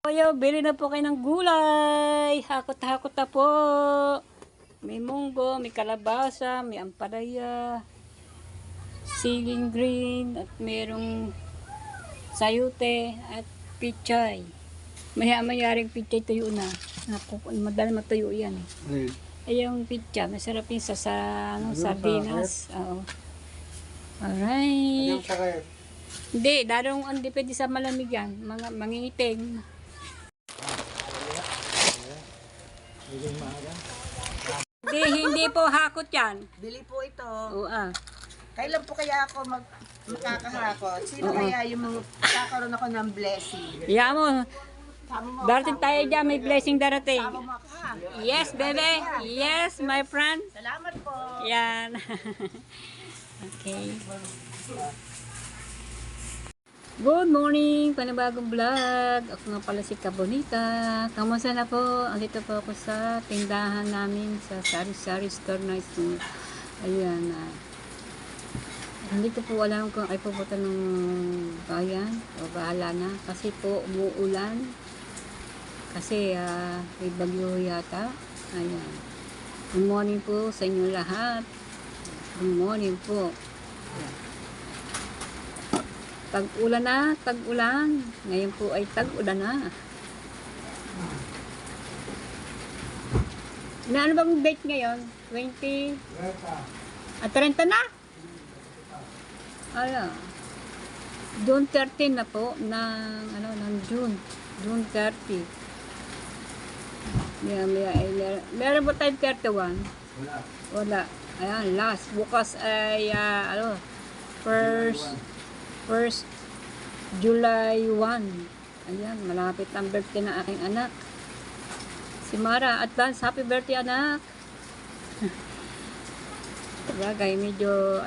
Kuya, bili na po kayo ng gulay. Hakot-hakot na po. May munggo, may kalabasa, may ampalaya, siling green, at merong sayote, at pichay. Mayaring pichay tuyo na. Madali matuyo yan. Ay, yung pichay, masarap yun sa sardinas. Oo. Alright. Anong sakit? Hindi, hindi pwede sa malamig yan. Mangingiting. Hindi po hakot yan. Bili po ito. Oo Kailan po kaya ako magkakahakot? Sino kaya yung magkakaroon ako ng blessing? Iya mo. Sama mo Darating tayo dyan, may blessing darating. Sama mo ako ha. Yes, baby. Yes, my friend. Salamat po. Yan. Okay. Good morning, panibagong vlog. Ako nga pala si Kabonita. Kamusta na po? Andito po ako sa tindahan namin sa sari-sari store na ito. Ayan. Hindi ko po alam kung ay pupunta ng bayan o bahala na. Kasi po umuulan. Kasi may bagyo yata. Ayan. Good morning po sa inyo lahat. Good morning po. Ayan. Tag-ulan na, tag-ulan. Ngayon po ay tag-ulan na. Ano bang date ngayon? 20? 30 na? Ala. June 13 na po ng June. June 30. Meron ba tayong 31? Wala. Ayan, last. Bukas ay First July 1. Ayan, malapit ang birthday ng aking anak. Si Mara, advance happy birthday anak. Bagay, medyo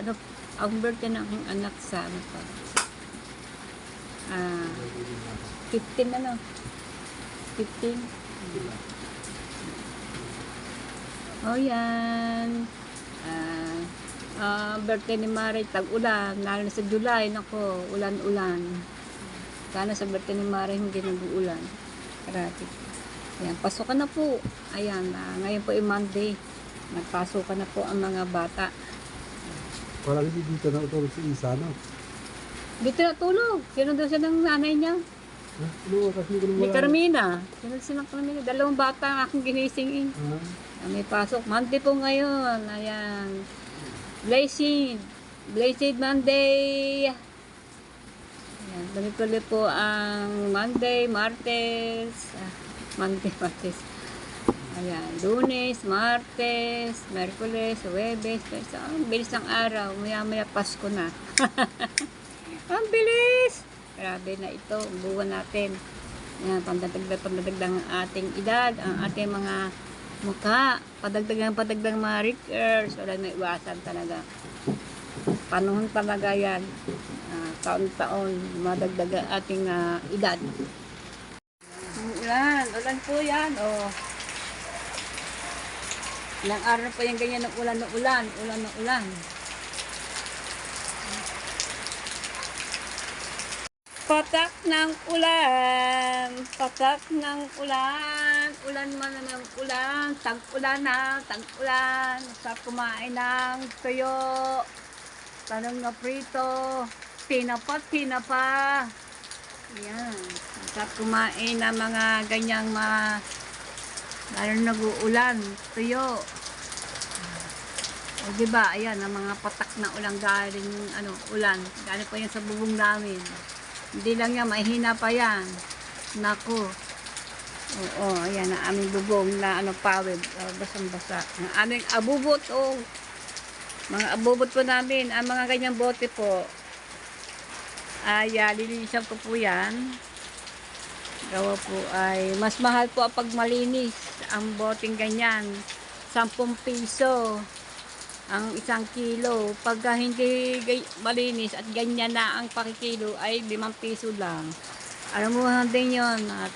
ang birthday ng aking anak sa 15 15. Oh yan. Birthday ni Mari, tag-ulan, lalo na sa July, nako, ulan-ulan. Sana sa birthday ni Mari hindi nag-uulan. Karati. Ayan, pasukan na po. Ayan, ngayon po ay Monday. Nagpasukan na po ang mga bata. Wala kasi dito na utulog si Isa, no? Dito na tulog. Sino daw siya ng nanay niya? Ano, kasi ko Ni Carmina. Sino siya ng Carmina? Dalawang bata ang aking ginising. May pasok. Monday po ngayon. Ayan. Blessed Monday. Ayan, tuloy po ang Monday, Martes. Martes. Ayan, Lunes, Martes, Merkules, Huwebes. Ang bilis ng araw. Maya-maya Pasko na. Ang bilis! Grabe na ito. Ang buwan natin. Ayan, pandagdag ang ating edad, ang ating mga mukha, padagdag mga rickers, wala na iwasan talaga. Panahon talaga yan. Taon-taon, madagdag ang ating edad. Ulan po yan. Oh. Ilang araw pa yung ganyan ng ulan. Patak ng ulan, ulan man ng ulan, tag-ulan na, tag-ulan, sa kumain ng tuyo, tanong na prito, tinapa, yan, sa kumain ng mga ganyang lalo nag-uulan, tuyo, o diba, ayan, ang mga patak na ulan galing, ulan, galing pa yan sa bubong namin. Hindi lang yan, mahina pa yan. Naku. Oo, ayan ang aming bubong na pawid. Basang-basa. Ang aming abubot, mga abubot po namin. Ang mga ganyang bote po. Ay, lilinisan ko po yan. Gawa po ay, mas mahal po pag malinis. Ang boteng ganyan. 10 piso. Ang 1 kilo. Pagka hindi malinis at ganyan na ang pakikilo ay 5 piso lang. Alam mo din yun. At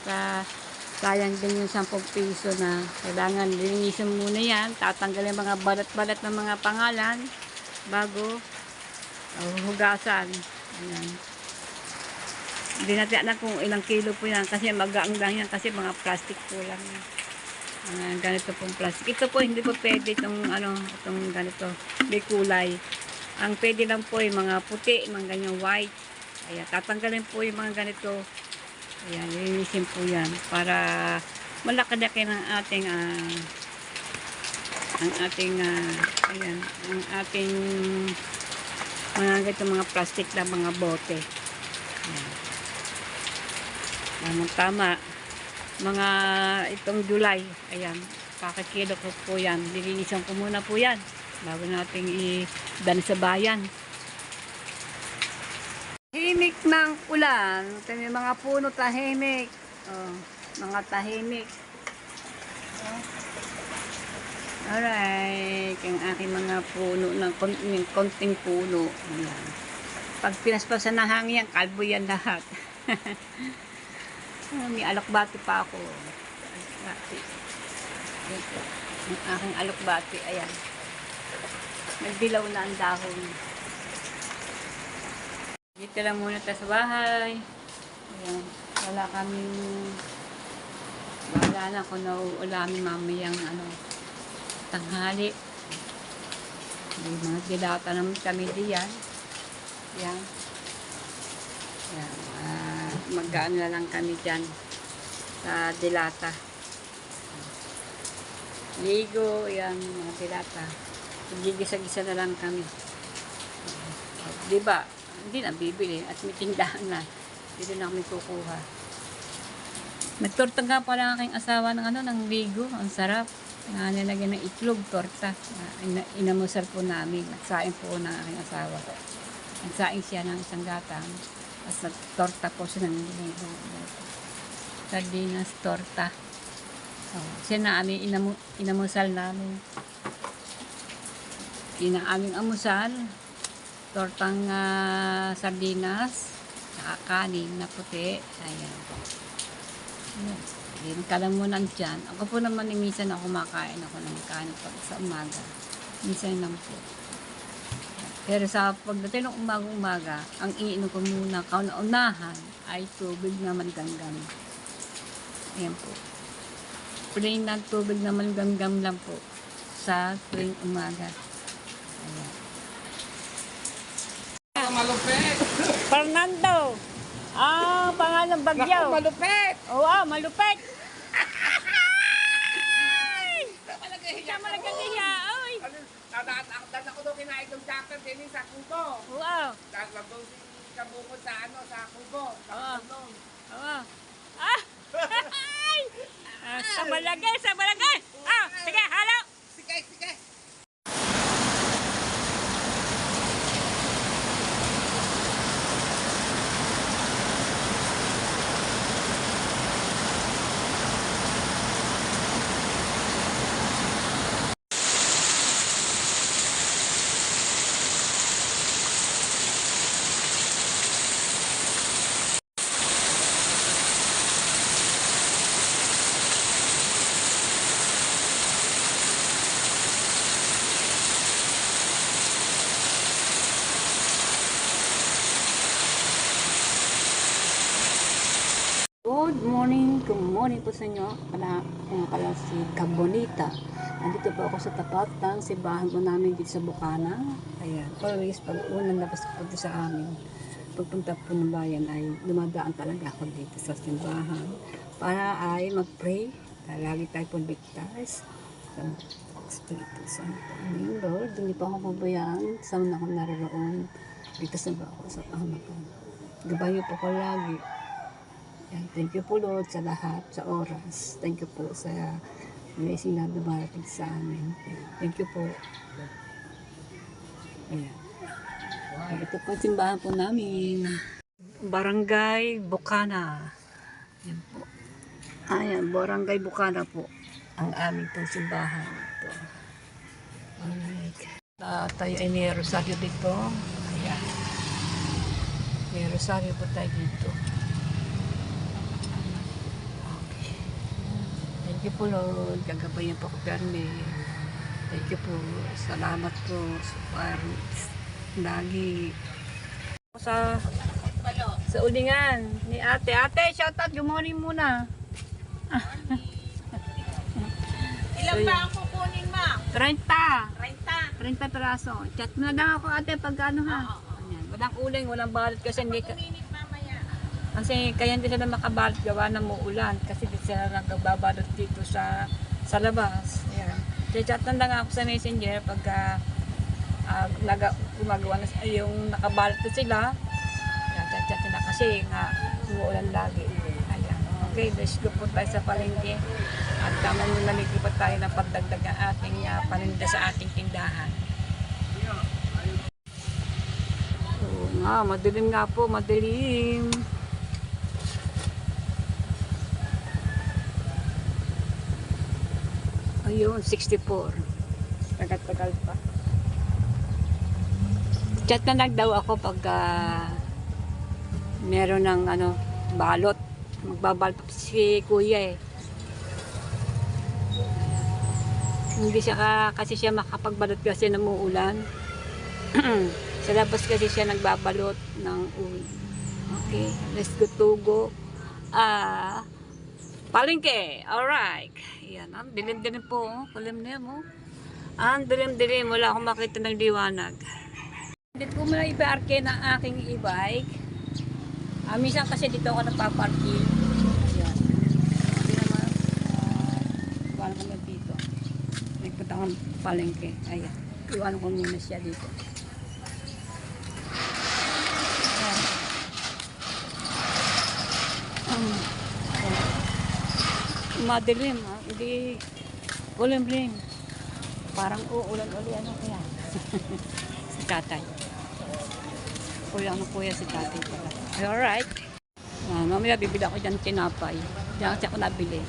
sayang din yung 10 piso na kailangan linisin muna yan. Tatanggalin mga balat-balat ng mga pangalan bago hugasan. Ayan. Hindi natin alam kung ilang kilo po yan kasi magaang lang yan kasi mga plastic po lang. Ganito pong plastic. Ito po hindi po pwede itong itong ganito. May kulay. Ang pwede lang po yung mga puti, mga ganyang white. Ayan, tatanggalin po yung mga ganito. Ayan, lilinisin po yan para malaki-laki ng ating ayan, ang ating mga ganito mga plastic na mga bote. Ayan. Tama. Mga itong July. Ayan, kakakilo ko po yan. Lilinisan ko muna po yan bago nating i-dan sa bayan. Tahimik ng ulan. Ito yung mga puno tahimik. Oh, mga tahimik. Alright. Yung aking mga puno ng konting puno. Ayan. Pag pinaspasan ng hangin, kalbo yan lahat. May alokbati pa ako. Alokbati. Ito. Yung aking alokbati. Ayan. Nagdilaw na ang dahon. Dito lang muna tayo sa bahay. Ayan. Wala kaming wala na kung nauulamin mamayang tanghali. May mga dilata naman kami diyan. Ayan. Ayan. Mag-ano na lang kami dyan sa dilata. Ligo, yan, mga dilata. Gigisa-gisa na lang kami. Diba? Hindi na bibili at may tindahan na. Dito na kami kukuha. Nagtorta nga pala aking asawa ng ligo. Ang sarap. Nalagyan ng itlog, torta. Inamusal po namin. Nagsaing po ng aking asawa. Nagsaing siya ng isang gatang. Tapos torta po siya ng ligo. Sardinas, torta. Siya na aming inamusal namin. Aming amusal. Tortang sardinas. Saka kanin na puti. Ayan. Ayan. Kalang muna dyan. Ako po naman minsan ako kumakain ako ng kanin pag sa umaga. Minsan lang po. Pero sa pagdating ng umaga, ang iinom ko muna kauna-unahan ay tubig na maligamgam. Ayan po. Plain na tubig na maligamgam lang po sa tuwing umaga. Ayan. Malupit! Fernando! Pangalan Bagyaw. Naku, malupit! Oo, malupit! Siya malagang hiya, oy! Nadaan ako doon kinain ng chapter din sa kubo. Oo. Doon si Kabuko sa kubo. Oo. Oo. Sa balagay, sa balagay! Sige, halo! Sige, sige! Good morning po sa inyo. Pala si Kabonita. Nandito po ako sa tapat ng simbahan po namin dito sa Bukana. Ayan. Always pag unang labas po dito sa amin, pagpunta po ng bayan ay dumadaan talaga ako dito sa simbahan para ay mag-pray. Lagi tayo po ligtas sa Espiritu Santo. Amen, Lord. Hindi pa ako pabayaan. Saan ako naroon. Ligtas na ba ako sa pamakan. Gabayo po ko lagi. Yan. Thank you po Lord sa lahat, sa oras. Thank you po sa blessing na dumarating sa amin. Thank you po. Ayan. Ito po simbahan po namin. Barangay Bukana. Yan po. Ayan, Barangay Bukana po. Ang aming po simbahan. Ito. Alright. Tayo ay may rosaryo dito. Ayan. May rosaryo po tayo dito. Thank you po Lord, gagabayan po ko Perme. Thank you po, salamat po sa lagi. Sa Sa ulingan ni ate. Ate, shout out. Good morning muna. Ilan ba ang kukunin, ma'am? 30. 30. 30 peraso. Chat mo na lang ako ate pag ano ha. Ayan. Walang uling, walang balot kasi hindi ka... Minute mamaya. Kasi kaya hindi sila makabalot gawa ng muulan kasi di sila nagbabalot dito sa labas. Ayan. Chat na lang ako sa messenger pagka gumagawa na yung nakabalot na sila. Ayan, chat na kasi nga umuulan lagi. Ayan. Okay, let's go po tayo sa palengke. At tama nyo naligipat tayo ng pagdagdag ng ating paninda sa ating tindahan. Oo nga, madilim nga po, madilim. Ayun, 64. Tagal-tagal pa. Chat na lang daw ako pag meron ng balot. Magbabalot si kuya eh. Hindi siya kasi siya makapagbalot kasi namuulan. Sa labas kasi siya nagbabalot ng uwi. Okay, let's go to go. Palengke. Alright. Yan, ang dilim-dilim po. Kulim na yan, oh. Ang dilim-dilim. Wala akong makita ng liwanag. Dito ko muna ipa-arke ng aking e-bike. Minsan kasi dito ako napaparking. Ayan. Hindi naman. Iwan ko na dito. Nagpunta akong palengke. Ayan. Iwan ko muna siya dito. Madilim ha, hindi ulim-lim. Parang uulan uli kaya. Si tatay. Kuya si tatay pala. Alright. Mamaya bibili ako dyan tinapay. Diyan kasi ako nabili.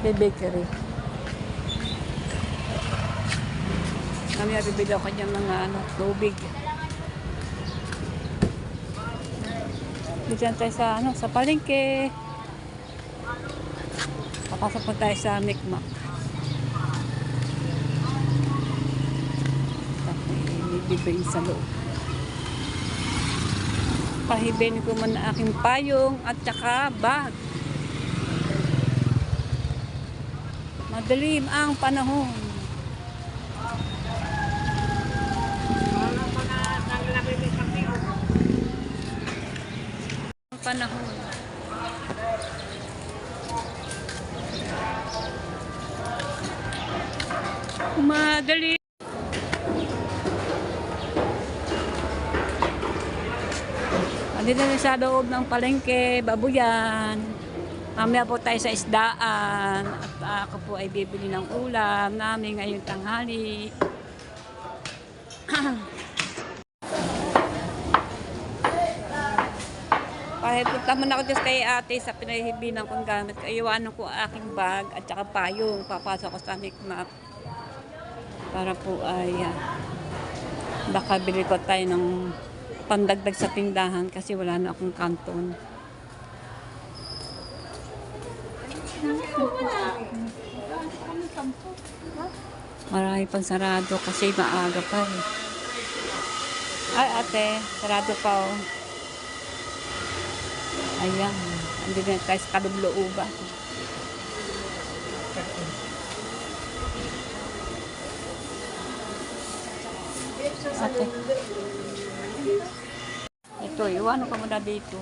The bakery. Mamaya bibili ako dyan mga tubig. Diyan tayo sa palengke. Papasok po tayo sa Mikmak. May bibili sa loob. Pahibin ko man na aking payong at saka bag. Madilim ang panahon. Panahon. Madali. Andito na sa loob ng palengke, babuyan. Mamaya po tayo sa isdaan at ako po ay bibili ng ulam namin ngayong tanghali. Punta muna ako dyan kay ate sa pinahibinan kong gamit. Iwanan ko aking bag at saka payong. Papasok ko sa Mikmak. Para po ay baka bili ko tayo ng pandagdag sa tindahan kasi wala na akong kanton. Marami pang sarado kasi maaga pa eh. Ay ate, sarado pa oh. Ayan, andito na tayo sa Kaluglo-uban. Ate. Ito, iwanan ko muna dito.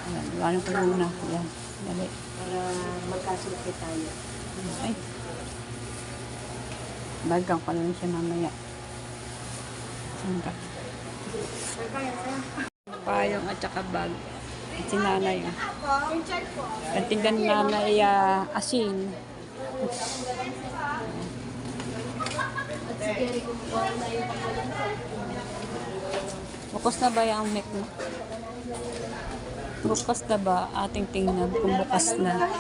Ayan, iwanan ko muna. Ayan, dali. Para magkasulti tayo. Ay. Bagang ko lang siya mamaya. Saan ka? Payong at saka bag. At si nanay. Kantingan nanay asin. Bukas na ba yung Mikmak? Bukas na ba? Ating tingnan kung bukas na.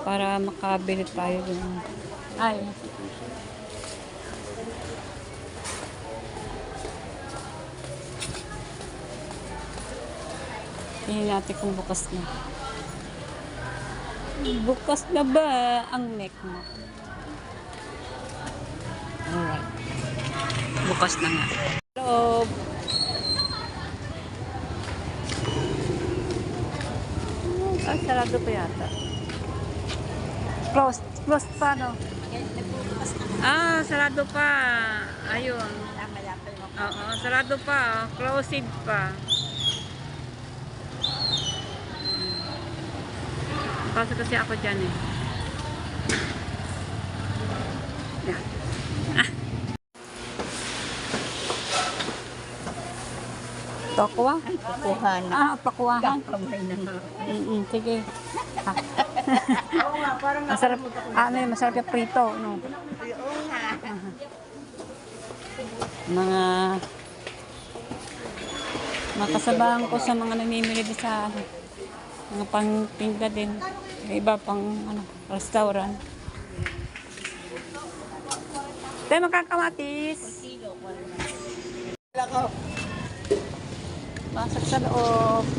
Para makabili tayo dun. Ay. Tingnan natin kung bukas na. Bukas na ba ang Mikmak? Alright. Bukas na nga. Loob. Ay, sarado pa yata. Closed pa, no? Ah, sarado pa. Ayun. Oo, sarado pa. Closed pa. Pasok kasi ako dyan eh. Yan. Pakwa? Kukuhan. Pakwahan. Kamay na nga. Sige. Oo nga, parang Masarap. Masarap yung prito, no? Oo nga. Mga kasabahan ko sa mga namimili din sa mga pangtinda din. May iba pang restaurant. Tayo magkakamatis. Pasok sa loob.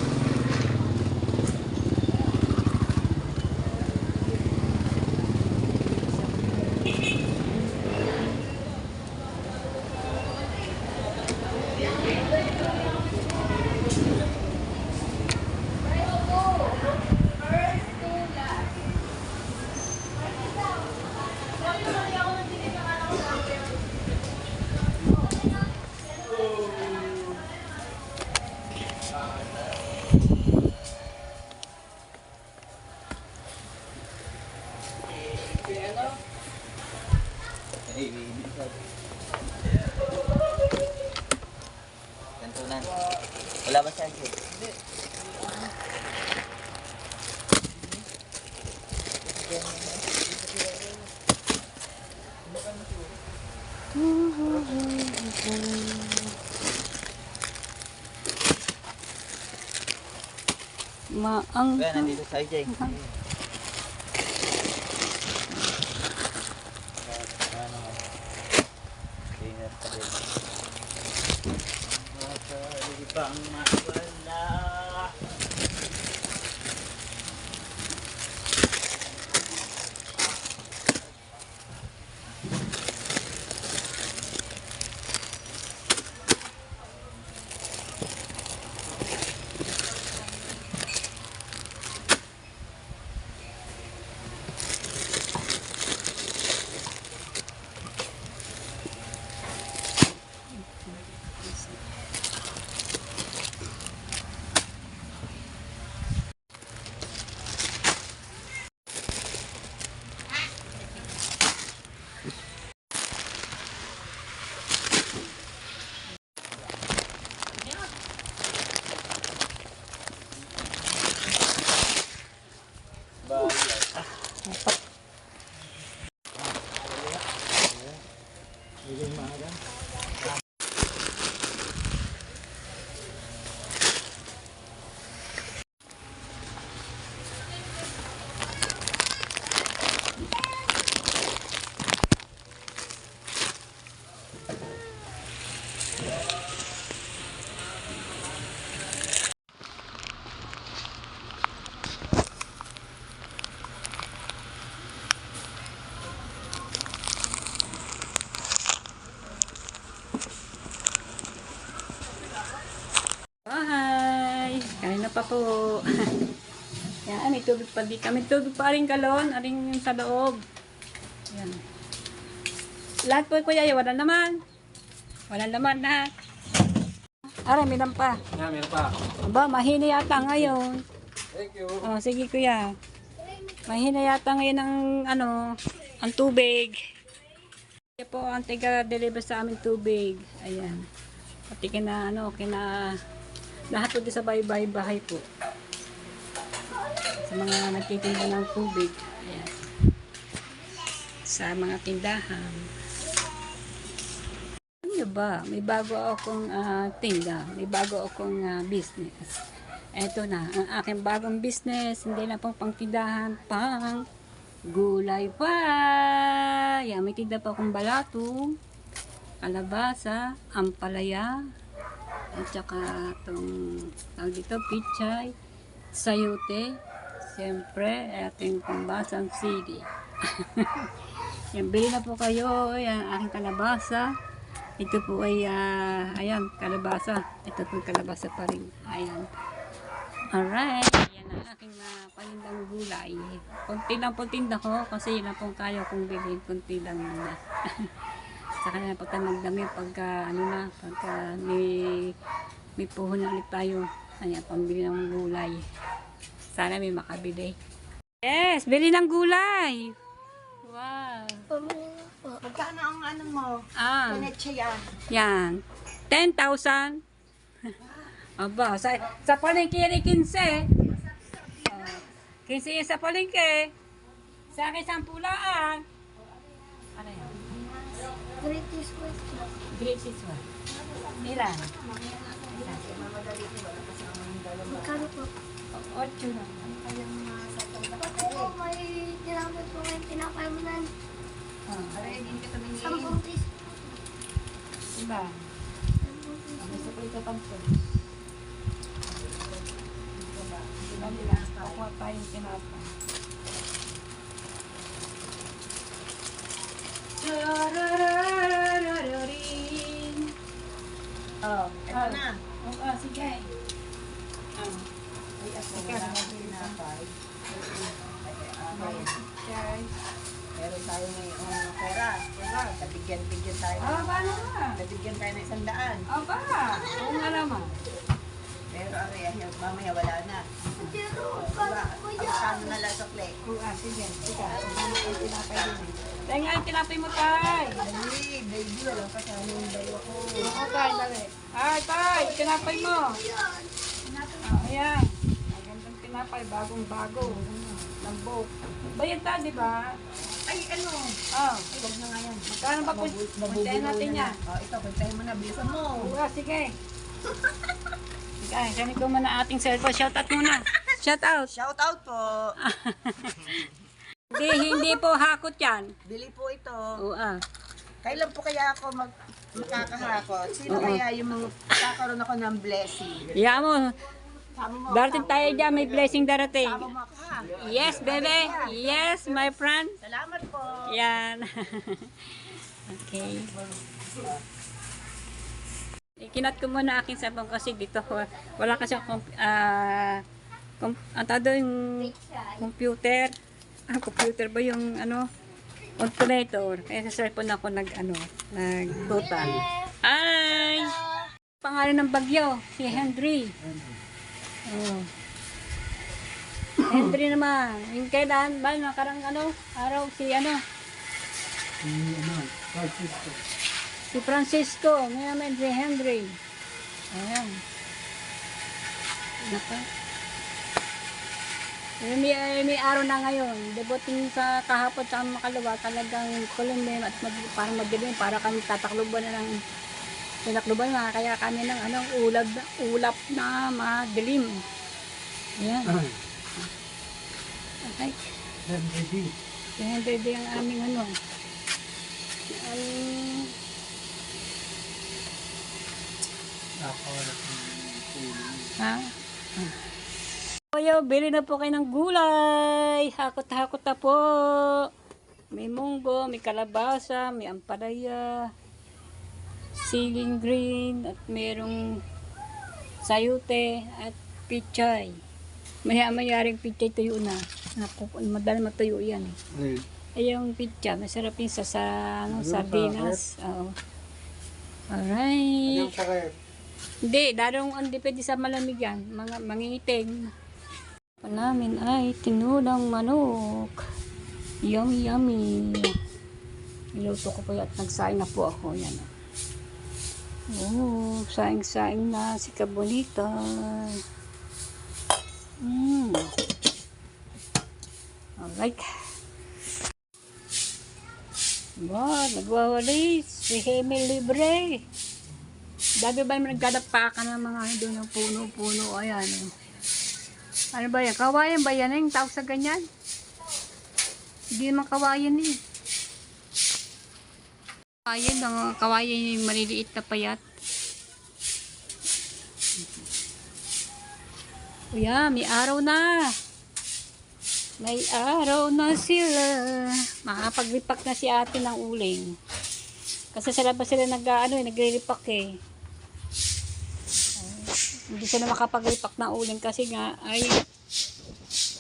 Gantunan. Wala ba siya? Maang. Kaya nandito sa IJ. Ingat ka din. Pang mawala. Hi! Kanina pa po. Yan, may tubig pa dito. May tubig pa rin galon, aring sa loob. Yan. Lahat po kuya, wala naman. Wala naman lahat. Aray, may pa. Yeah, meron pa. Aba, mahina yata ngayon. Thank you. Oh, sige kuya. Mahina yata ngayon ang tubig. Kaya po ang tiga-deliver sa aming tubig. Ayan. Pati kina lahat po din sa bahay-bahay po. Sa mga nagtitinda ng tubig. Ayan. Sa mga tindahan. Ano ba? May bago akong tinda. May bago akong business. Eto na, ang aking bagong business. Hindi na pang pangtindahan, pang gulay pa. Yan, may tinda pa akong balato, kalabasa, ampalaya, at saka itong tawag dito, pichay, sayote, siyempre, ating pambasang sili. Yan, bili na po kayo. Yan, aking kalabasa. Ito po ay, ayan, kalabasa. Ito po kalabasa pa rin. Ayan. Alright. Ayan ang aking panindang gulay. Kunti lang po tinda ko kasi yun lang pong kaya kong bilhin. Kunti lang muna. Saka na pagka magdami, pagka, pagka may puhon na ulit tayo. Ayan, pambili ng gulay. Sana may makabili. Yes, bili ng gulay. Wow. Magkano ang ano mo? Pinetsa yan. Yan. 10,000. Aba, sa palengke yan 15. 15 yan sa palengke. Sa akin 10 pulaan. Ano yan? British West. Great one. Ilan? Magkano po? 8 na. Pati po may tinapay po ngayon, tinapay mo na. Aray, hindi ka tumingin. 10 piso. Diba? Gusto ko ito pang po. Kukuha tayong tinapay. Oh, ito na. Sige. Ay, ako wala akong tinapay. Okay. Meron tayo ngayong pera. Nabigyan tayo. Paano ba? Nabigyan tayo ng 100. Aba, kung alaman. Pero aray, mamaya wala na. Pero, Diba? Ang na lang sukle. Sige. Dahil nga yung tinapay mo, Tay. Dali, baby, walang kasama yung dalawa ko. Oo, Tay, dali. Ay, Tay, tinapay mo. Ayan. Magandang tinapay, bagong-bago. Lambok. Bayad ta, di ba? Ay, ano? Huwag na nga yan. Magkano ba puntahin natin yan? Ito, puntahin mo na, bilisan mo. Sige. Ay, ganito ko muna ating cellphone. Shout out muna. Shout out. Shout out po. Hindi po hakot yan. Bili po ito. Oo, Kailan po kaya ako makakahakot? Sino kaya yung magkakaroon ako ng blessing? Iya mo. Sama mo. Darating tayo dyan. May blessing darating. Sama mo ako ha. Yes, baby. Yes, my friend. Salamat po. Yan. Okay. Ikinat ko muna aking sabong kasi dito wala kasi ang yung computer. Computer ba yung calculator. Kaya sa cellphone ako nag-total. Ay! Pangalan ng bagyo, si Henry. Oh. Henry naman. Yung kailan ba nakarang araw si Francisco. Si Francisco, ngayon si Henry. Ayan. Naka. May araw na ngayon. Debuting sa kahapon sa makalawa, talagang kulimlim at parang madilim. Para kami tatakluban na ng tinakluban na. Kaya kami ng ulap na madilim. Ayan. Okay. Si Henry ang aming ha? Kuya, bili na po kayo ng gulay. Hakot-hakot na po. May munggo, may kalabasa, may ampalaya, siling green, at merong sayute, at pichay. Mayaring pichay tuyo na. Madali matuyo yan eh. Ay, yung pichay, masarap yung sa sardinas. Oo. Alright. Hindi, darong depende sa malamig yan. Mangingiting. Pa namin ay tinulang manok. Yummy, yummy. Niluto ko po yan at nagsaing na po ako. Yan. Oh, saing-saing na si Kabonita. Alright. Wow, nagwawalis. Si Hemi Libre. Dami ba naman nagdadapakan ng mga doon ng puno-puno? Ayan. Ano ba yan? Kawayan ba yan? Yung tawag sa ganyan? Hindi naman kawayan eh. Kawayan yung maliliit na payat. Kuya, may araw na. May araw na sila. Makapaglipak na si ate ng uling. Kasi sa labas sila nagre-repack eh. Hindi sila makapag-repack na uling kasi nga ay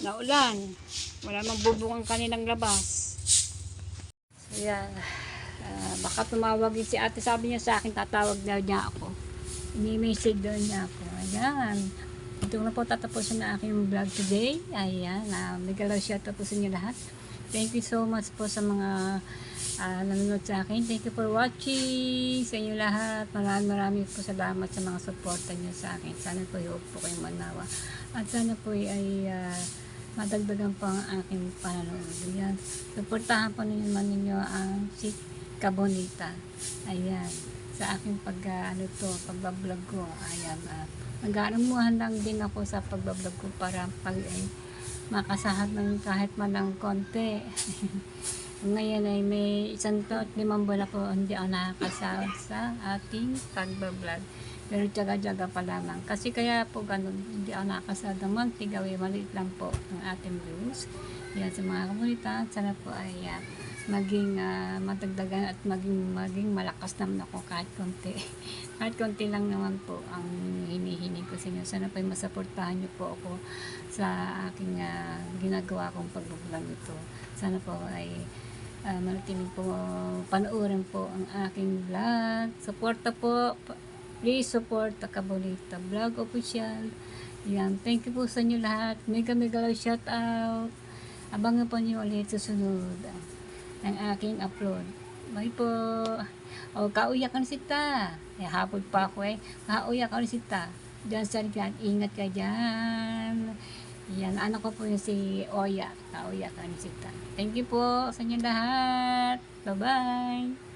naulan. Wala mang bubong ang kanilang labas. So yan. Baka tumawag din si ate. Sabi niya sa akin, tatawag na niya ako. Ini-message doon niya ako. Ayan. Ito na po tatapusin na aking vlog today. Ayan. Mega love shout out po sa inyo lahat. Thank you so much po sa mga nanonood sa akin. Thank you for watching sa inyo lahat. Maraming po salamat sa mga suporta niyo sa akin. Sana po i-hope po kayong manawa. At sana po ay madagdagan po ang aking pananood. Ayan. Suportahan po ninyo ang si Kabonita. Ayan. Sa aking pagbablog ko. Ayan. Nag-aamuhan lang din ako sa pagbablog ko para makasahad ng kahit malang konti. Ngayon ay may 1 taon at 5 buwan ako hindi ako nakakasahod sa ating pagbablog. Pero tiyaga-tiyaga pa lamang. Kasi kaya po ganun, hindi ako nakakasahod ng monthly. Gawin maliit lang po ang ating views. Yan sa mga komunidad. Sana po ay maging matagdagan at maging malakas naman ako kahit konti. Kahit konti lang naman po ang hinihiling ko sa inyo. Sana po ay masuportahan niyo po ako sa aking ginagawa kong pagbablog ito. Sana po ay manatiling po panoorin po ang aking vlog. Suporta po. Please support Kabonita Vlog Official. Yan. Thank you po sa inyo lahat. Mega love shout out. Abangan po niyo ulit susunod ang aking upload. Bye po. O, kauyakan si Ta. Hapon pa ako eh. Kauyakan si Ta. Diyan sa ligan. Ingat ka dyan. Yan. Anak ko po yung si Oya. Kauyakan si Ta. Thank you po sa inyo lahat. Bye-bye.